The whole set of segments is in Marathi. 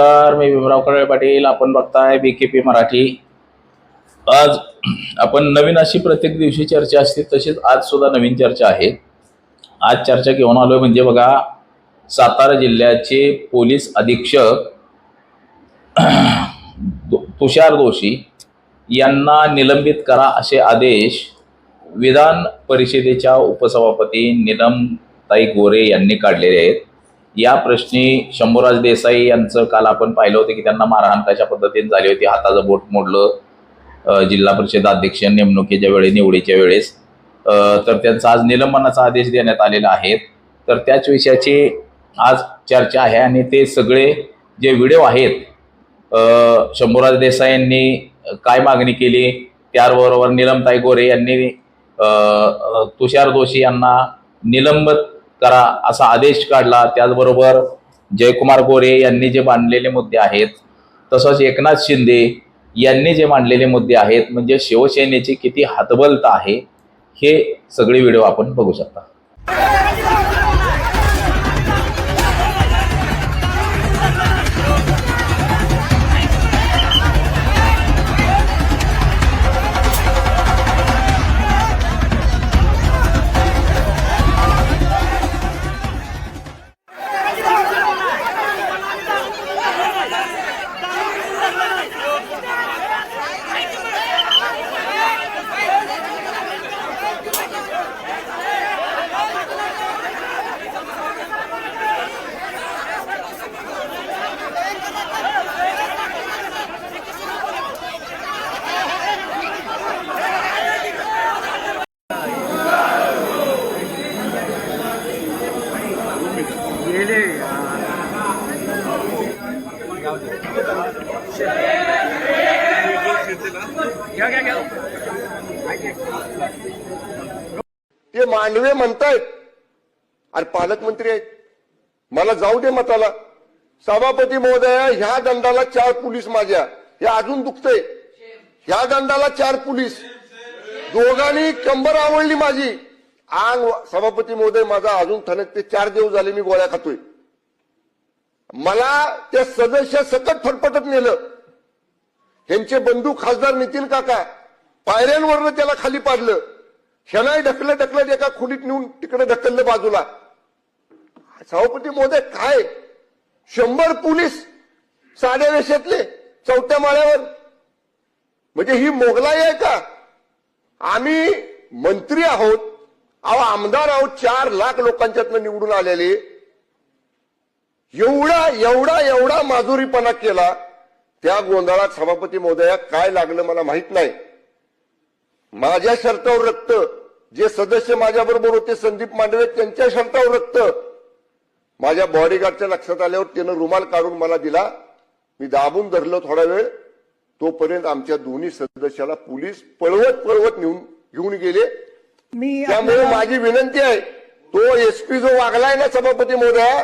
नमस्कार, मी भीमराव कळवे पाटील. आपण बघताय BKP मराठी. आज आपण नवीन अशी प्रत्येक दिवशी चर्चा असते, तशीच आज सुद्धा नवीन चर्चा आहे. आज चर्चा घेऊन आलोय म्हणजे बघा, सातारा जिल्ह्याचे पोलीस अधीक्षक तुषार दोशी यांना निलंबित करा असे आदेश विधान परिषदेच्या उपसभापती नीलमताई गोरे यांनी काढलेले आहेत. या प्रश्नी शंभूराज देसाई यांचं काल आपण पाहिलं होतं की त्यांना मारहाण कशा पद्धतीने झाली होती, हाताचं बोट मोडलं जिल्हा परिषद अध्यक्ष नेमणुकीच्या वेळी निवडीच्या वेळेस. तर त्यांचा आज निलंबनाचा आदेश देण्यात आलेला आहे. तर त्याच विषयाची आज चर्चा आहे आणि ते सगळे जे व्हिडिओ आहेत, शंभूराज देसाई यांनी काय मागणी केली, त्याबरोबर नीलमताई गोरे यांनी तुषार दोशी यांना निलंबित करा असा आदेश काढला. त्याचबरोबर जयकुमार गोरे यांनी जे मांडलेले मुद्दे आहेत, तसंच एकनाथ शिंदे यांनी जे मांडलेले मुद्दे आहेत, म्हणजे शिवसेनेची किती हतबलता आहे हे सगळे व्हिडिओ आपण बघू शकता. ते मांडवे म्हणतायत आणि पालकमंत्री आहेत. मला जाऊ दे मताला. सभापती महोदया, ह्या दंडाला 4 पोलीस माझ्या, हे अजून दुखतंय. ह्या दंडाला 4 पोलीस, दोघांनी कंबर आवळली माझी. अंग सभापती महोदय माझा अजून थनकते. 4 दिवस झाले मी गोळ्या खातोय. मला त्या सदस्य सकट फटफटत नेलं. ह्यांचे बंधू खासदार नितीन काका पायऱ्यांवरनं त्याला खाली पाडलं. ह्यानाही ढकलत एका खोलीत नेऊन तिकडे ढकललं बाजूला. सभापती महोदय, काय 100 पोलीस साध्या वेशातले 4थ्या माळ्यावर, म्हणजे ही मोगलाई आहे का? आम्ही मंत्री आहोत, आमदार आहोत, 4 लाख लोकांच्यातनं निवडून आलेले. एवढा माजुरीपणा केला. त्या गोंधळात सभापती महोदया काय लागलं मला माहित नाही. माझ्या शर्टावर रक्त, जे सदस्य माझ्याबरोबर होते संदीप मांडवे त्यांच्या शर्टावर रक्त. माझ्या बॉडीगार्डच्या लक्षात आल्यावर त्यानं रुमाल काढून मला दिला. मी दाबून धरलं थोडा वेळ. तोपर्यंत आमच्या दोन्ही सदस्याला पोलीस पळवत घेऊन गेले. त्यामुळे माझी विनंती आहे, तो एसपी जो वागलाय ना सभापती महोदया,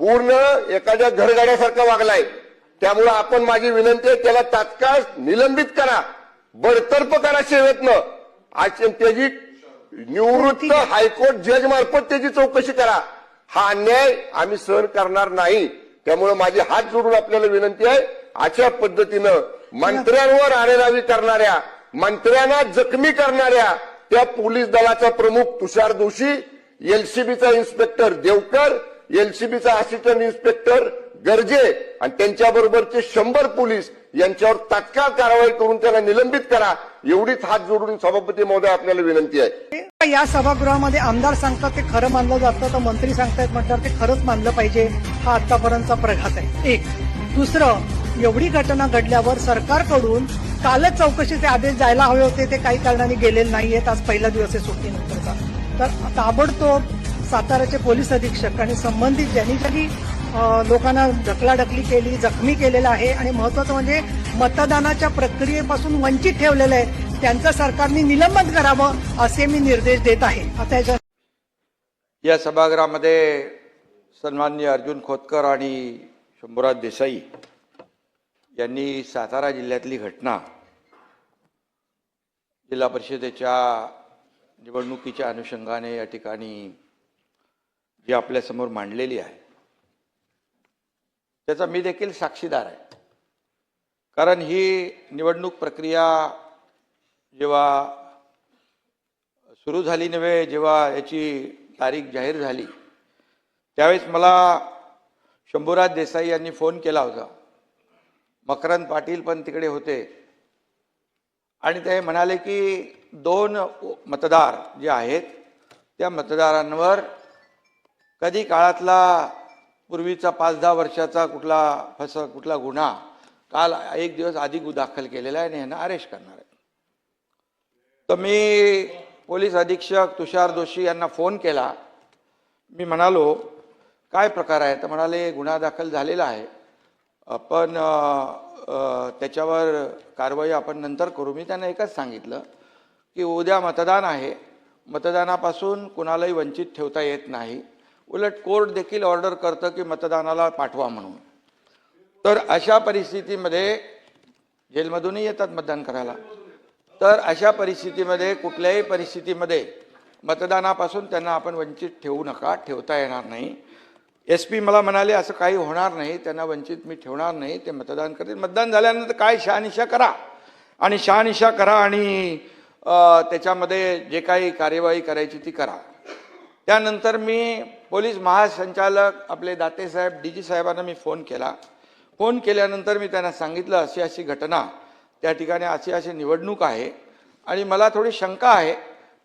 पूर्ण एखाद्या घरगाड्यासारखा वागलाय. त्यामुळे आपण, माझी विनंती आहे, त्याला तात्काळ निलंबित करा, बडतर्फ करा सेवेतनं. आज त्याची निवृत्त हायकोर्ट जज मार्फत त्याची चौकशी करा. हा अन्याय आम्ही सहन करणार नाही. त्यामुळे माझे हात जोडून आपल्याला विनंती आहे, अशा पद्धतीनं मंत्र्यांवर आरेरावी करणाऱ्या, मंत्र्यांना जखमी करणाऱ्या त्या पोलीस दलाचा प्रमुख तुषार दोशी, एलसीबीचा इन्स्पेक्टर देवकर, एलसीबीचा असिस्टंट इन्स्पेक्टर गर्जे आणि त्यांच्याबरोबरचे 100 पोलीस यांच्यावर तात्काळ कारवाई करून त्याला निलंबित करा, एवढीच हात जोडून सभापती महोदय आपल्याला विनंती आहे. या सभागृहामध्ये आमदार सांगतात ते खरं मानलं जातं, तर मंत्री सांगतायत म्हटल्यावर ते खरंच मानलं पाहिजे. हा आतापर्यंतचा प्रघात आहे. एक. दुसरं, एवढी घटना घडल्यावर सरकारकडून कालच चौकशीचे आदेश जायला हवे होते, ते काही कारणाने गेलेले नाहीयेत. आज पहिला दिवस आहे सुट्टीनंतरचा. तर ताबडतोब साताऱ्याचे पोलीस अधीक्षक आणि संबंधित ज्यांनी लोकांना ढकलाढकली केली, जखमी केलेलं आहे आणि महत्वाचं म्हणजे मतदानाच्या प्रक्रियेपासून वंचित ठेवलेलं आहे, त्यांचं सरकारने निलंबन करावं असे मी निर्देश देत आहे. आता या सभागृहामध्ये सन्माननीय अर्जुन खोतकर आणि शंभूराज देसाई यांनी सातारा जिल्ह्यातली घटना जिल्हा परिषदेच्या निवडणुकीच्या अनुषंगाने या ठिकाणी जी आपल्यासमोर मांडलेली आहे, त्याचा मी देखील साक्षीदार आहे. कारण ही निवडणूक प्रक्रिया जेव्हा सुरू झाली नव्हे, जेव्हा याची तारीख जाहीर झाली त्यावेळेस मला शंभूराज देसाई यांनी फोन केला होता. मकरंद पाटील पण तिकडे होते आणि ते म्हणाले की 2 मतदार जे आहेत त्या मतदारांवर कधी काळातला पूर्वीचा 5-10 वर्षाचा कुठला गुन्हा काल 1 दिवस आधी दाखल केलेला आहे आणि यांना अरेस्ट करणार आहे. तर मी पोलीस अधीक्षक तुषार दोशी यांना फोन केला. मी म्हणालो काय प्रकार आहे? तर म्हणाले गुन्हा दाखल झालेला आहे, पण त्याच्यावर कारवाई आपण नंतर करू. मी त्यांना एकच सांगितलं की उद्या मतदान आहे, मतदानापासून कुणालाही वंचित ठेवता येत नाही. उलट कोर्ट देखील ऑर्डर करतं की मतदानाला पाठवा म्हणून. तर अशा परिस्थितीमध्ये जेलमधूनही येतात मतदान करायला. तर अशा परिस्थितीमध्ये कुठल्याही परिस्थितीमध्ये मतदानापासून त्यांना आपण वंचित ठेवू नका, ठेवता येणार नाही. SP मला म्हणाले असं काही होणार नाही, त्यांना वंचित मी ठेवणार नाही, ते मतदान करतील. मतदान झाल्यानंतर काय शहानिशा करा आणि त्याच्यामध्ये जे काही कार्यवाही करायची ती करा. त्यानंतर मी पोलीस महासंचालक आपले दाते साहेब DG साहेबांना मी फोन केला. फोन केल्यानंतर मी त्यांना सांगितलं अशी घटना त्या ठिकाणी अशी निवडणूक आहे आणि मला थोडी शंका आहे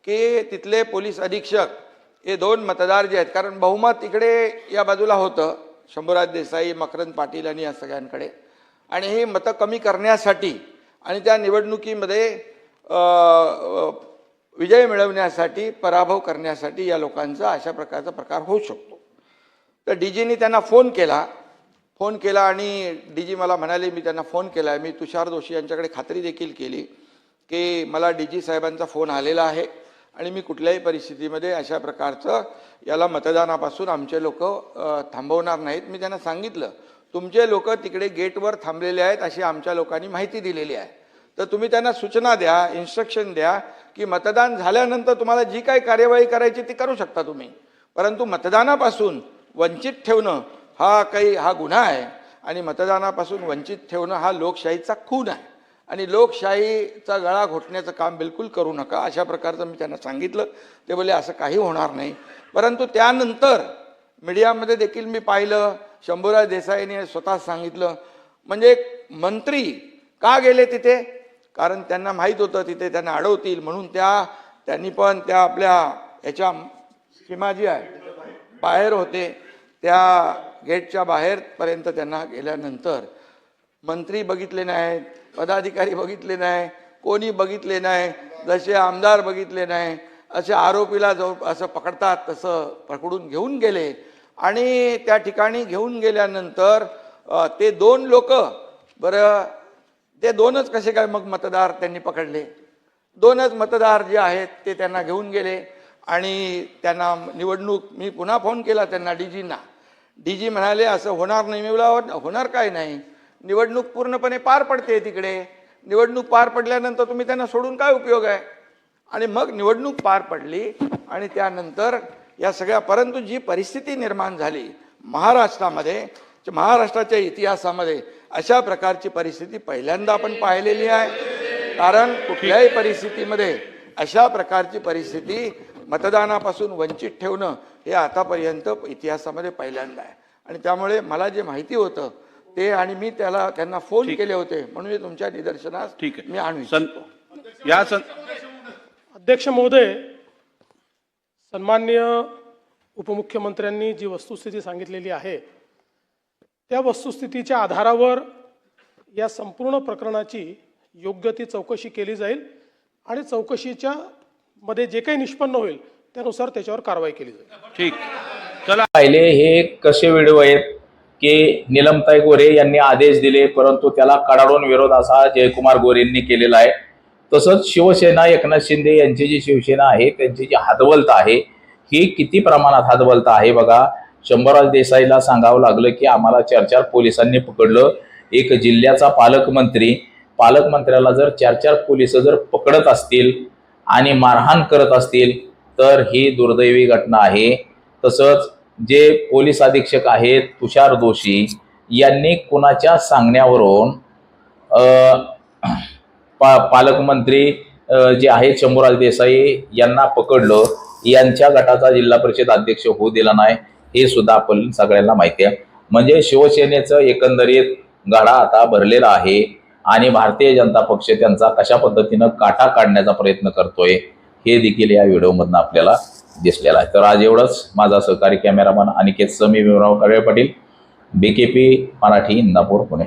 की तिथले पोलीस अधीक्षक हे 2 मतदार जे आहेत, कारण बहुमत इकडे या बाजूला होतं शंभूराज देसाई, मकरंद पाटील आणि या सगळ्यांकडे, आणि ही मतं कमी करण्यासाठी आणि त्या निवडणुकीमध्ये विजय मिळवण्यासाठी, पराभव करण्यासाठी या लोकांचा अशा प्रकारचा प्रकार होऊ शकतो. तर DGनी त्यांना फोन केला आणि DG मला म्हणाले, मी त्यांना फोन केला, मी तुषार दोशी यांच्याकडे खात्री देखील केली की मला DG साहेबांचा फोन आलेला आहे आणि मी कुठल्याही परिस्थितीमध्ये अशा प्रकारचं याला मतदानापासून आमचे लोक थांबवणार नाहीत. मी त्यांना सांगितलं तुमचे लोक तिकडे गेटवर थांबलेले आहेत अशी आमच्या लोकांनी माहिती दिलेली आहे. तर तुम्ही त्यांना सूचना द्या, इन्स्ट्रक्शन द्या की मतदान झाल्यानंतर तुम्हाला जी काही कार्यवाही करायची ती करू शकता तुम्ही, परंतु मतदानापासून वंचित ठेवणं हा गुन्हा आहे आणि मतदानापासून वंचित ठेवणं हा लोकशाहीचा खून आहे आणि लोकशाहीचा गळा घोटण्याचं काम बिलकुल करू नका, अशा प्रकारचं मी त्यांना सांगितलं. ते बोलले असं काही होणार नाही. परंतु त्यानंतर मीडियामध्ये देखील मी पाहिलं, शंभूराज देसाईंनी स्वतः सांगितलं, म्हणजे मंत्री का गेले तिथे? कारण त्यांना माहीत होतं तिथे त्यांना अडवतील म्हणून त्यांनी पण त्या आपल्या याच्या सीमा जी आहे बाहेर होते, त्या गेटच्या बाहेरपर्यंत त्यांना गेल्यानंतर मंत्री बघितले नाहीत, पदाधिकारी बघितले नाही, कोणी बघितले नाही, जसे आमदार बघितले नाही, असे आरोपीला जो असं पकडतात तसं पकडून घेऊन गेले. आणि त्या ठिकाणी घेऊन गेल्यानंतर ते 2 लोक, बरं ते 2च कसे काय मग मतदार त्यांनी पकडले? 2च मतदार जे आहेत ते त्यांना घेऊन गेले आणि त्यांना निवडणूक, मी पुन्हा फोन केला त्यांना DGना. DG म्हणाले असं होणार नाही. मी बोला होणार काय नाही, निवडणूक पूर्णपणे पार पडते तिकडे, निवडणूक पार पडल्यानंतर तुम्ही त्यांना सोडून काय उपयोग आहे? आणि मग निवडणूक पार पडली आणि त्यानंतर या सगळ्या, परंतु जी परिस्थिती निर्माण झाली महाराष्ट्राच्या इतिहासामध्ये अशा प्रकारची परिस्थिती पहिल्यांदा आपण पाहिलेली आहे. कारण कुठल्याही परिस्थितीमध्ये अशा प्रकारची परिस्थिती मतदानापासून वंचित ठेवणं हे आतापर्यंत इतिहासामध्ये पहिल्यांदा आहे. आणि त्यामुळे मला जे माहिती होतं ते, आणि मी त्यांना फोन केले होते म्हणून मी तुमच्या निदर्शनास मी आणू. अध्यक्ष महोदय, सन्माननीय उपमुख्यमंत्र्यांनी जी वस्तुस्थिती सांगितलेली आहे त्या वस्तुस्थितीच्या आधारावर या संपूर्ण प्रकरणाची योग्य ती चौकशी केली जाईल आणि चौकशीच्या मध्ये जे काही निष्पन्न होईल त्यानुसार त्याच्यावर कारवाई केली जाईल. ठीक, चला. पाहिले हे कसे व्हिडिओ आहेत की नीलमताई गोरे यांनी आदेश दिले परंतु त्याला कडाडून विरोध असा जयकुमार गोरेंनी केलेला आहे. तसंच शिवसेना, एकनाथ शिंदे यांची जी शिवसेना आहे त्यांची जी हातवलता आहे ही किती प्रमाणात हातवलता आहे बघा. शंभूराज देसाईला सांगावं लागलं की आम्हाला 4 पोलिसांनी पकडलं. एक जिल्ह्याचा पालकमंत्र्याला जर 4 पोलिस जर पकडत असतील आणि मारहाण करत असतील तर ही दुर्दैवी घटना आहे. तसंच जे पोलीस अधीक्षक आहेत तुषार दोशी यांनी कुणाच्या सांगण्यावरून पालकमंत्री जे आहेत शंभूराज देसाई यांना पकडलं, यांच्या गटाचा जिल्हा परिषद अध्यक्ष होऊ दिला नाही, हे सुद्धा आपण सगळ्यांना माहिती आहे. म्हणजे शिवसेनेचं एकंदरीत गाडा आता भरलेला आहे आणि भारतीय जनता पक्ष त्यांचा कशा पद्धतीनं काटा काढण्याचा प्रयत्न करतोय हे देखील या व्हिडिओमधून आपल्याला दिसलेलं आहे. तर आज एवढंच. माझा सहकारी कॅमेरामन अनिकेत समी, विमराव काळे पाटील, BKP मराठी, इंदापूर, पुणे.